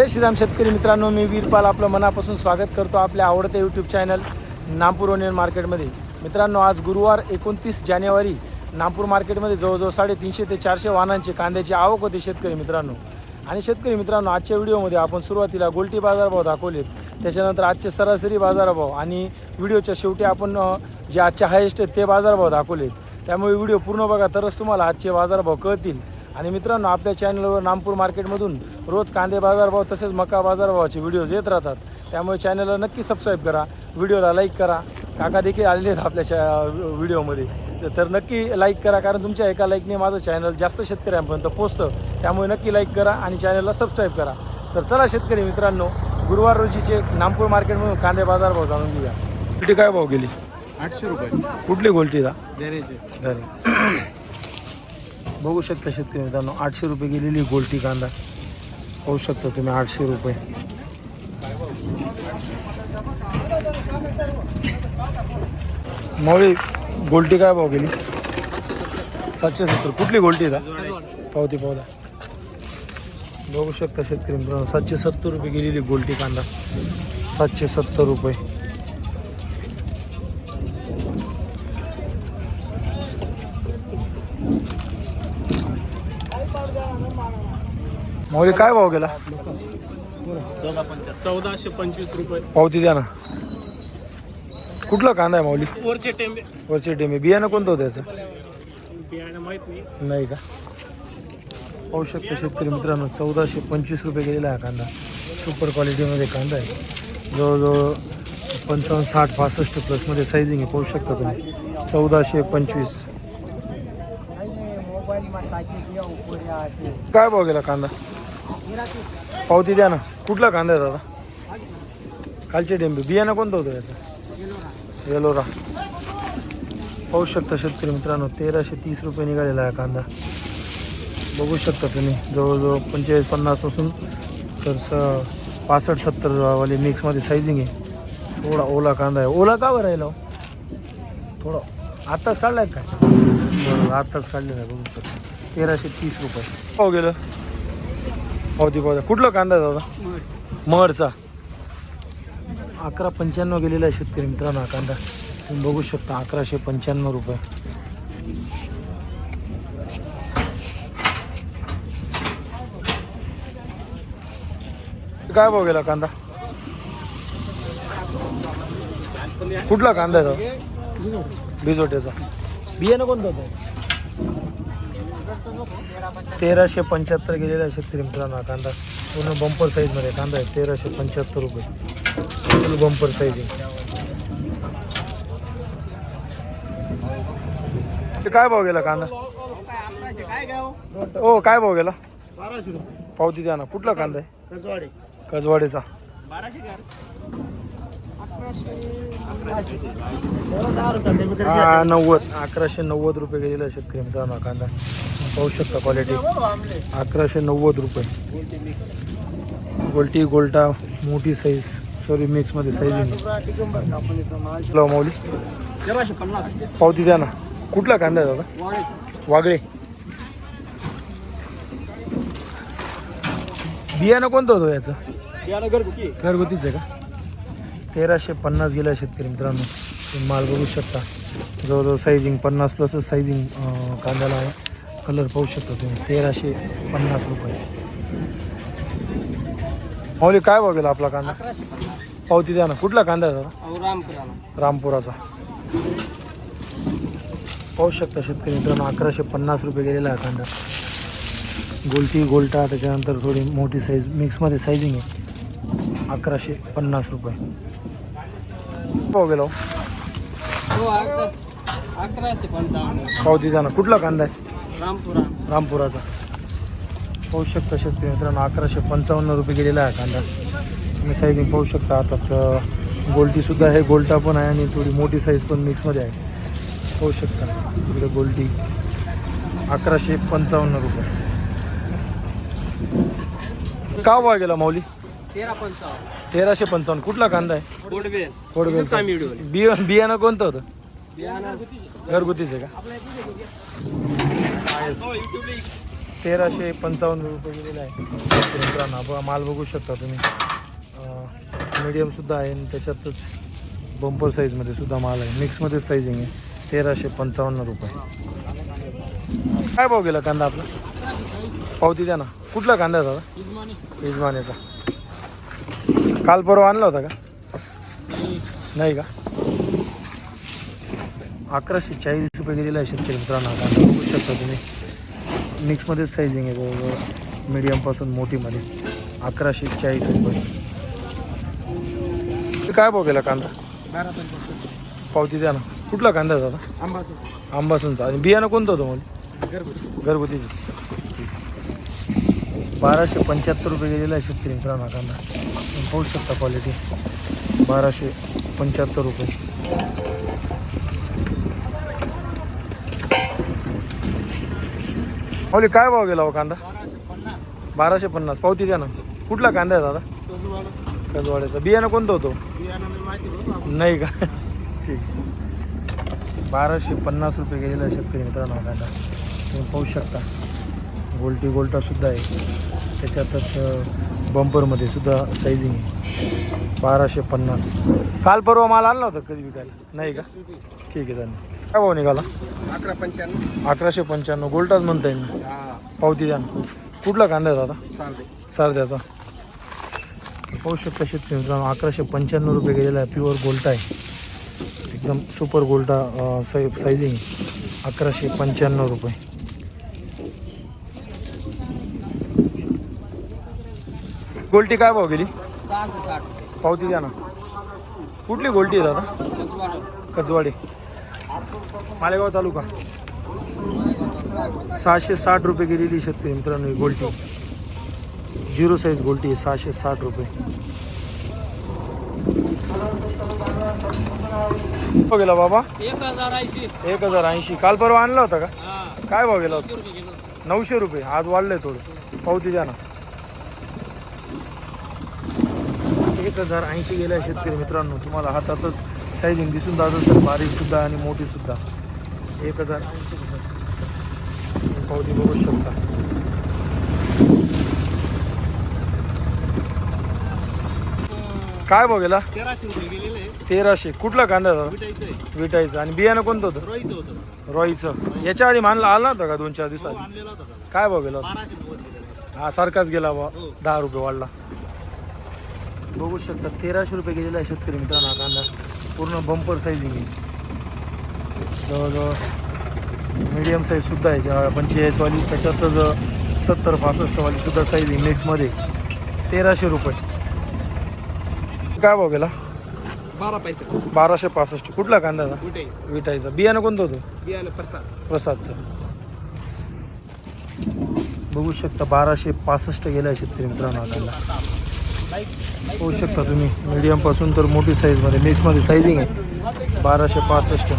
जय श्रीराम शेतकरी मित्रांनो, मी वीरपाल आपलं मनापासून स्वागत करतो आपल्या आवडत्या यूट्यूब चॅनल नामपूर ओनियन मार्केटमध्ये. मित्रांनो, आज गुरुवार 29 जानेवारी नामपूर मार्केटमध्ये जवळजवळ 350 ते 400 वाहनांची कांद्याची आवक होती शेतकरी मित्रांनो. आणि शेतकरी मित्रांनो, आजच्या व्हिडिओमध्ये आपण सुरुवातीला गोल्टी बाजारभाव दाखवलेत, त्याच्यानंतर आजचे सरासरी बाजारभाव आणि व्हिडिओच्या शेवटी आपण जे आजचे हायेस्ट आहेत ते बाजारभाव दाखवलेत. त्यामुळे व्हिडिओ पूर्ण बघा तरच तुम्हाला आजचे बाजारभाव कळतील. आणि मित्रांनो, आपल्या चॅनलवर नामपूर मार्केटमधून रोज कांदे बाजारभाव तसेच मका बाजारभावाचे व्हिडिओज येत राहतात. त्यामुळे चॅनलला नक्की सबस्क्राईब करा, व्हिडिओला लाईक करा. काका देखील आलेले आहेत आपल्या व्हिडिओमध्ये, तर नक्की लाईक करा, कारण तुमच्या एका लाईकने माझं चॅनल जास्त शेतकऱ्यांपर्यंत पोहोचतं. त्यामुळे नक्की लाईक करा आणि चॅनलला सबस्क्राईब करा. तर चला शेतकरी मित्रांनो, गुरुवार रोजीचे नामपूर मार्केटमधून कांदे बाजारभाव जाणून घेऊया. गोल्टी काय भाव गेली? 800 रुपये. कुठली गोल्टी दा? देरेचे. बघू शकता शेतकरी मित्रांनो, 800 रुपये गेलेली गोल्टी कांदा पाहू शकता तुम्ही. 800 रुपये. मौली गोल्टी काय भाव गेली? 770. कुठली गोल्टी दा? पावती पावता बघू शकता शेतकरी मित्रांनो, 770 रुपये गेलेली गोल्टी कांदा. 770 रुपये. मौली काय भाव गेला? 1425 रुपये. पावती द्या ना. कुठला कांदा आहे मौली? वरचे टेंबे. वरचे टेमे. बियाणं कोणतं होतं याचं? बियाणं माहित नाही का? पाहू शकतो शेतकरी मित्रांनो, 1425 रुपये गेलेला आहे कांदा. सुपर क्वालिटीमध्ये कांदा आहे. जवळजवळ 55, 60, 65 प्लसमध्ये सायझिंग आहे. पाहू शकता तुम्ही. 1425. काय भाव गेला कांदा? पावती द्या ना. कुठला कांदा आहे दादा? खालचे डेंबे. बियाणं कोणतं होतं याचं? येलोरा. पाहू शकता शेतकरी मित्रांनो, 1330 रुपये निघालेला आहे कांदा. बघू शकता तुम्ही. जवळजवळ 45-50 पासून तर 65-70 वाले मिक्समध्ये सायझिंग आहे. थोडा ओला कांदा आहे. ओला का बरं राहिला? थोडा आत्ताच काढलाय काय? बरोबर, आत्ताच काढलेला आहे. बघू शकता. 1330 रुपये पाव गेलं. पावती पावत्या. कुठला कांदा आहे दादा? महडचा. 1195 गेलेला आहे शेतकरी मित्रांनो हा कांदा. तुम्ही बघू शकता. 1195 रुपये. काय भाव गेला कांदा? कुठला कांदा आहे दादा? बिजोट्याचा. बियाणं कोणतं होतं? 1375 गेलेला आहे शेतकरी मित्रांनो हा कांदा. पूर्ण बंपर साईजमध्ये कांदा आहे. 1375 रुपये. फुल बंपर साईज आहे. काय भाव गेला कांदा? हो, काय भाव गेला? 1200 रुपये. पावती द्या ना. कुठला कांदा आहे? कजवाडे. कजवाडेचा. 1200 घ्या. 1190 रुपये गेलेला आहे शेतकरी मित्रांनो हा कांदा. पाहू शकता क्वालिटी. 1190 रुपये. गोल्टी गोल्टा मोठी साईज, सॉरी मिक्समध्ये साईजिंग. मौली 1350. पावती द्या ना. कुठला कांदा आहे दादा? वागळे. बियाणं कोणतं होतं याचं? बियाणं घरगुती. घरगुतीच आहे का? 1350 गेला शेतकरी मित्रांनो. तुम्ही माल बघू शकता. जवळजवळ साईजिंग 50 प्लस साईजिंग कांद्याला आहे. कलर पाहू शकता तुम्ही. 1350 रुपये. मौली काय भाव गेला आपला कांदा? पावती द्या ना. कुठला कांदा आहे दादा? रामपुराचा. पाहू शकता शेतकरी मित्रांनो, 1150 रुपये गेलेला आहे कांदा. गोल्टी गोल्टा, त्याच्यानंतर थोडी मोठी साईज मिक्समध्ये साईजिंग आहे. 1150 रुपये. भाव गेला? 1155. पावती द्या ना. कुठला कांदा आहे? रामपुराचा. पाहू शकता शेतकरी मित्रांनो, 1155 रुपये गेलेला आहे कांदा. तुम्ही साईजिंग पाहू शकता. आता गोल्टीसुद्धा आहे, गोल्टा पण आहे आणि थोडी मोठी साईज पण मिक्समध्ये आहे. पाहू शकता इकडे गोल्टी. 1155 रुपये. का भाव गेला मौली? 1355. कुठला कांदा आहे? बियाणं कोणतं होतं? घरगुतीच आहे का? 1355 रुपये गेलेला आहे. तर मित्रांनो बघा माल बघू शकता तुम्ही. मीडियमसुद्धा आहे आणि त्याच्यातच बंपर साईजमध्ये सुद्धा माल आहे. मिक्समध्येच साईजिंग आहे. 1355 रुपये. काय भाव गेला कांदा आपला? पावती द्या ना. कुठला कांदा आहे दादा? इजमानेचा. काल परवा आणला होता का? नाही का? 1140 रुपये गेलेला आहे शेतकरी मित्रांनो. कांदा बघू शकता तुम्ही. मिक्समध्येच साईजिंग आहे जवळजवळ मीडियमपासून मोठीमध्ये. 1140 रुपये. काय भाव गेला कांदा? 12,55. पावती द्या ना. कुठला कांदा आहे दादा? आंबासूनचा. आणि बियाणं कोणतं होतं मला? घरगुतीच. 1275 रुपये गेलेला आहे शेतकरी मित्रांनो कांदा. तुम्ही पाहू शकता क्वालिटी. 1275 रुपये. माऊली काय भाव गेला हो कांदा? 1250. पावती द्या ना. कुठला कांदा आहे दादा? कजवाड्याचा. बियाणं कोणतं होतं? नाही का? ठीक. 1250 रुपये गेलेला आहे शेतकरी मित्रांनो कांदा. तुम्ही पाहू शकता. गोल्टा सुद्धा आहे. त्याच्यातच बंपरमध्ये सुद्धा साईजिंग आहे. 1250. काल परवा माल आणला होता कधी विकायला? नाही का? ठीक आहे धन्यवाद. काय भाव निघाला? 11,95. 1155. गोल्टाच म्हणता येईल ना. पावती द्या ना. कुठला कांदा आहे दादा? सारद्याचा. पाहू शकता शेतकरी मित्रांनो 1195 रुपये गेलेला आहे. प्युअर गोल्टा आहे. एकदम सुपर गोल्टा साईजिंग. 1195 रुपये. गोल्टी काय भाव गेली? 660. पावती द्या ना. कुठली गोल्टी आहे दादा? कजवाडी. मालेगाव तालुका. 660 रुपये गेलेली शेतकरी मित्रांनो ही गोल्टी. 0 साईज गोल्टी आहे. 660 रुपये. भाव गेला बाबा? 1080. काल परवा आणला होता का? काय भाव गेला होता? 900 रुपये. आज वाढलंय थोडं. पावती द्या ना. 1080 गेला आहे शेतकरी मित्रांनो. तुम्हाला हातातच साईजिंग दिसून जात असेल. बारीक सुद्धा आणि मोठी सुद्धा. 1080 रुपये. पावती बघू शकता. काय भाव गेला? 1300 रुपये गेलेले. 1300. कुठला कांदा दादा? विटायचं. विटायचं. आणि बियाणं कोणतं होतं? रोईचं होतं. रॉईचं. याच्या आधी मानला आला नव्हता का 2-4 दिवसात? आणलेला होता दादा. काय भाव गेला होता? 1290 गेलेला. हा सारखाच गेला बा. 10 रुपये वाढला. बघू शकता 1300 रुपये गेलेला आहे शेतकरी मित्रांनो हा कांदा. पूर्ण बंपर साईजिंग आहे. जवळजवळ मीडियम साईज सुद्धा आहे. 45 वाली. त्याच्यातच 70-65 वाली सुद्धा साईजिंग मिक्समध्ये. 1300 रुपये. काय भाव गेला? 12 पैसे. 1265. कुठला कांदा आहे? विटाई. विटायचा. बियाणं कोणतं होतं? बियाणं प्रसादचं. बघू शकता 1265 गेला आहे शेतकरी मित्रांनो कांदा. होऊ शकता तुम्ही. मीडियमपासून तर मोठी साईजमध्ये मिक्समध्ये साईजिंग आहे. 1265.